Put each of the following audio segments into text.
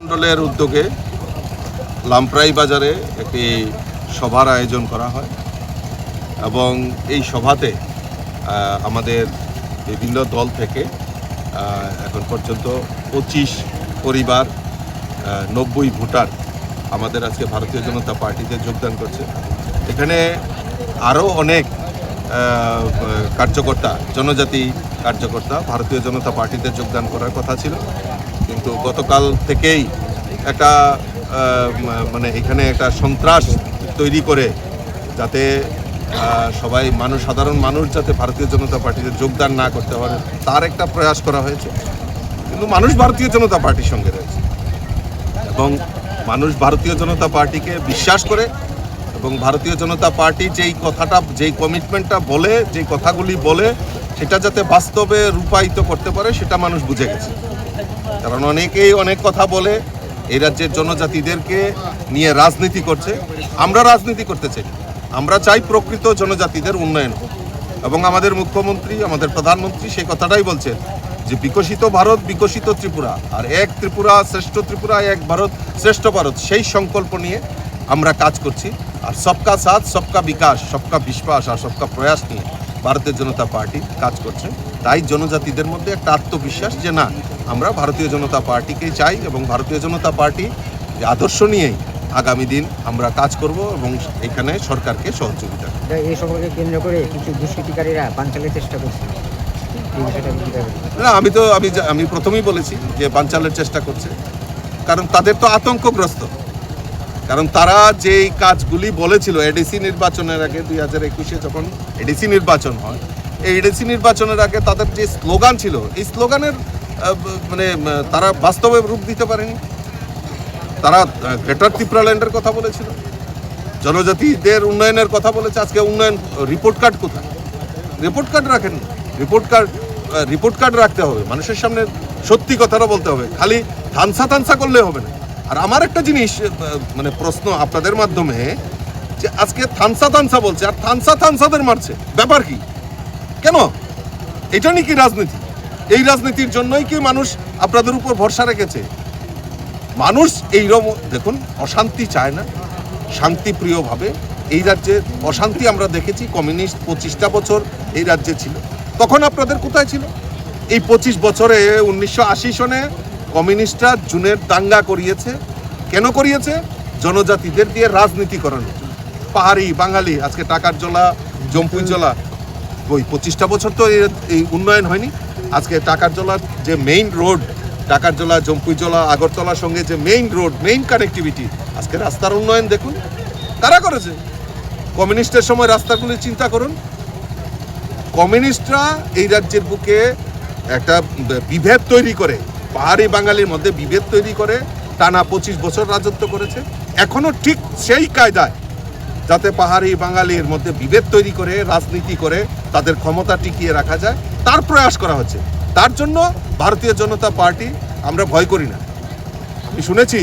মণ্ডলের উদ্যোগে লামপ্রাই বাজারে একটি সভার আয়োজন করা হয় এবং এই সভাতে আমাদের বিভিন্ন দল থেকে এখন পর্যন্ত 25 পরিবার 90 ভোটার আমাদের আজকে ভারতীয় জনতা পার্টিতে যোগদান করছে। এখানে আরও অনেক কার্যকর্তা, জনজাতি কার্যকর্তা ভারতীয় জনতা পার্টিতে যোগদান করার কথা ছিল, কিন্তু গতকাল থেকেই একটা মানে এখানে একটা সন্ত্রাস তৈরি করে যাতে সবাই সাধারণ মানুষ যাতে ভারতীয় জনতা পার্টিতে যোগদান না করতে পারে তার একটা প্রয়াস করা হয়েছে। কিন্তু মানুষ ভারতীয় জনতা পার্টির সঙ্গে রয়েছে এবং মানুষ ভারতীয় জনতা পার্টিকে বিশ্বাস করে এবং ভারতীয় জনতা পার্টি যেই কমিটমেন্টটা বলে, যেই কথাগুলি বলে সেটা যাতে বাস্তবে রূপায়িত করতে পারে সেটা মানুষ বুঝে গেছে। কারণ অনেকেই অনেক কথা বলে এই রাজ্যের জনজাতিদেরকে নিয়ে রাজনীতি করছে। আমরা রাজনীতি করতে চাই, আমরা চাই প্রকৃত জনজাতিদের উন্নয়ন এবং আমাদের মুখ্যমন্ত্রী, আমাদের প্রধানমন্ত্রী সেই কথাটাই বলছেন যে বিকশিত ভারত, বিকশিত ত্রিপুরা, আর এক ত্রিপুরা শ্রেষ্ঠ ত্রিপুরা, এক ভারত শ্রেষ্ঠ ভারত, সেই সংকল্প নিয়ে আমরা কাজ করছি। আর সবকা সাথ, সবকা বিকাশ, সবকা বিশ্বাস আর সবকা প্রয়াস নিয়ে ভারতীয় জনতা পার্টি কাজ করছে। তাই জনজাতিদের মধ্যে একটা আত্মবিশ্বাস যে না, আমরা ভারতীয় জনতা পার্টিকেই চাই এবং ভারতীয় জনতা পার্টি যে আদর্শ নিয়েই আগামী দিন আমরা কাজ করব এবং এখানে সরকারকে সহযোগিতা। এই সভাকে কেন্দ্র করে কিছু দুষ্কৃতিকারীরা বানচালের চেষ্টা করছে। না, আমি প্রথমেই বলেছি যে বানচালের চেষ্টা করছে, কারণ তাদের তো আতঙ্কগ্রস্ত। কারণ তারা যেই কাজগুলি বলেছিল এডিসি নির্বাচনের আগে 2021-এ যখন এডিসি নির্বাচন হয়, এই এডিসি নির্বাচনের আগে তাদের যে স্লোগান ছিল, এই স্লোগানের মানে তারা বাস্তবে রূপ দিতে পারেনি। তারা গ্রেটার ত্রিপুরাল্যান্ডের কথা বলেছিল, জনজাতিদের উন্নয়নের কথা বলেছে। আজকে উন্নয়ন রিপোর্ট কার্ড কোথায়? রিপোর্ট কার্ড রাখেন। রিপোর্ট কার্ড রাখতে হবে, মানুষের সামনে সত্যি কথাটা বলতে হবে, খালি থানসা করলে হবে না। আর আমার একটা জিনিস মানে প্রশ্ন আপনাদের মাধ্যমে, যে আজকে থানসা বলছে আর থানসাদের মারছে, ব্যাপার কি? কেন? এটা নিয়ে কি রাজনীতি? এই রাজনীতির জন্যই কি মানুষ আপনাদের উপর ভরসা রেখেছে? মানুষ এইরকম দেখুন, অশান্তি চায় না, শান্তিপ্রিয়ভাবে। এই রাজ্যে অশান্তি আমরা দেখেছি, কমিউনিস্ট 25টা বছর এই রাজ্যে ছিল, তখন আপনাদের কোথায় ছিল? এই 25 বছরে 1980 সনে কমিউনিস্টরা জুনের দাঙ্গা করিয়েছে। কেন করিয়েছে? জনজাতিদের দিয়ে রাজনীতি করানো। পাহাড়ি বাঙালি, আজকে টাকার জলা, জম্পুই জলা, ওই 25টা বছর তো এই উন্নয়ন হয়নি। আজকে টাকার জলার যে মেইন রোড, টাকার জলা, জম্পুই জলা, আগরতলার সঙ্গে যে মেইন রোড, মেইন কানেক্টিভিটি, আজকে রাস্তার উন্নয়ন দেখুন কারা করেছে। কমিউনিস্টের সময় রাস্তাগুলি চিন্তা করুন। কমিউনিস্টরা এই রাজ্যের বুকে একটা বিভেদ তৈরি করে, পাহাড়ি বাঙালির মধ্যে বিভেদ তৈরি করে টানা 25 বছর রাজত্ব করেছে। এখনো ঠিক সেই কায়দায় যাতে পাহাড়ি বাঙালির মধ্যে বিভেদ তৈরি করে রাজনীতি করে তাদের ক্ষমতা টিকিয়ে রাখা যায়, তার প্রয়াস করা হচ্ছে। তার জন্য ভারতীয় জনতা পার্টি আমরা ভয় করি না। আমি শুনেছি,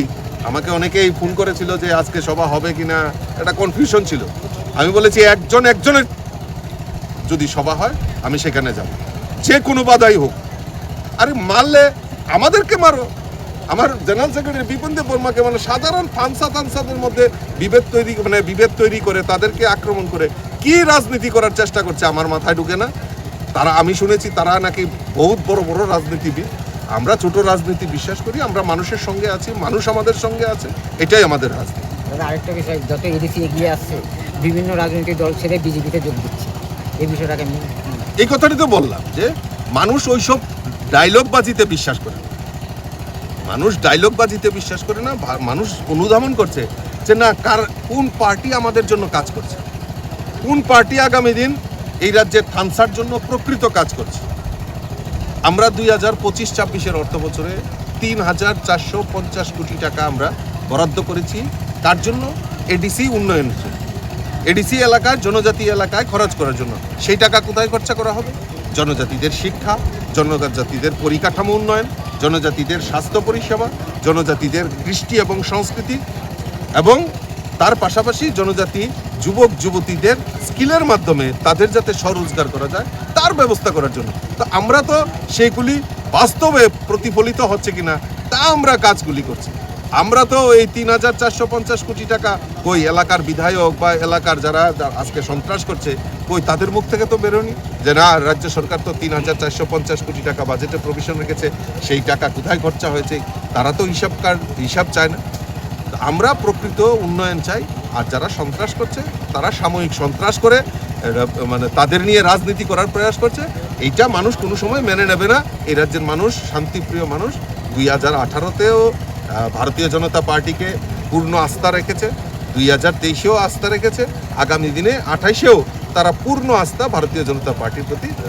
আমাকে অনেকেই ফোন করেছিল যে আজকে সভা হবে কিনা, একটা কনফিউশন ছিল। আমি বলেছি একজনের যদি সভা হয় আমি সেখানে যাব, যে কোনো বাধাই হোক। আরে মারলে আমাদেরকে মারো। আমার জেনারেল সেক্রেটারি বিপিন দেব বর্মাকে মানে সাধারণ থানসাদের মধ্যে বিভেদ তৈরি করে তাদেরকে আক্রমণ করে কি রাজনীতি করার চেষ্টা করছে আমার মাথায় ঢুকে না। আমি শুনেছি তারা নাকি বহুত বড় বড় রাজনীতিবিদ। আমরা ছোট রাজনীতি বিশ্বাস করি, আমরা মানুষের সঙ্গে আছি, মানুষ আমাদের সঙ্গে আছে, এটাই আমাদের রাজনীতি। আরেকটা বিষয়, যত এডিসি এগিয়ে আসছে বিভিন্ন রাজনৈতিক দল ছেড়ে বিজেপিতে যোগ দিচ্ছে, এই বিষয়টাকে এই কথাটি তো বললাম যে মানুষ ওইসব ডায়লগবাজিতে বিশ্বাস করে না। বিশ্বাস করে না। মানুষ অনুধাবন করছে যে না, কোন পার্টি আমাদের জন্য কাজ করছে, কোন পার্টি আগামী দিন এই রাজ্যের থানসার জন্য প্রকৃত কাজ করছে। আমরা 2025-26 অর্থ বছরে 3,450 কোটি টাকা আমরা বরাদ্দ করেছি। তার জন্য এডিসি উন্নয়নের জন্য, এডিসি এলাকায়, জনজাতি এলাকায় খরচ করার জন্য। সেই টাকা কোথায় খরচা করা হবে? জনজাতিদের শিক্ষা, জনজাতিদের পরিকাঠামো উন্নয়ন, জনজাতিদের স্বাস্থ্য পরিষেবা, জনজাতিদের কৃষ্টি এবং সংস্কৃতি, এবং তার পাশাপাশি জনজাতি যুবক যুবতীদের স্কিলের মাধ্যমে তাদের যাতে স্বরোজগার করা যায় তার ব্যবস্থা করার জন্য। তো আমরা তো সেইগুলি বাস্তবে প্রতিফলিত হচ্ছে কিনা তা আমরা কাজগুলি করছি। আমরা তো এই 3,450 কোটি টাকা কই এলাকার বিধায়ক বা এলাকার যারা আজকে সন্ত্রাস করছে কই তাদের মুখ থেকে তো বেরোনি যে না রাজ্য সরকার তো 3,450 কোটি টাকা বাজেটে প্রভিশন রেখেছে, সেই টাকা কোথায় খরচা হয়েছে তারা তো হিসাব চায় না। আমরা প্রকৃত উন্নয়ন চাই, আর যারা সন্ত্রাস করছে তারা সাময়িক সন্ত্রাস করে মানে তাদের নিয়ে রাজনীতি করার প্রয়াস করছে, এইটা মানুষ কোনো সময় মেনে নেবে না। এই রাজ্যের মানুষ শান্তিপ্রিয় মানুষ, 2018-তেও ভারতীয় জনতা পার্টিকে পূর্ণ আস্থা রেখেছে, 2023-এও আস্থা রেখেছে, আগামী দিনে 28-এও তারা পূর্ণ আস্থা ভারতীয় জনতা পার্টির প্রতি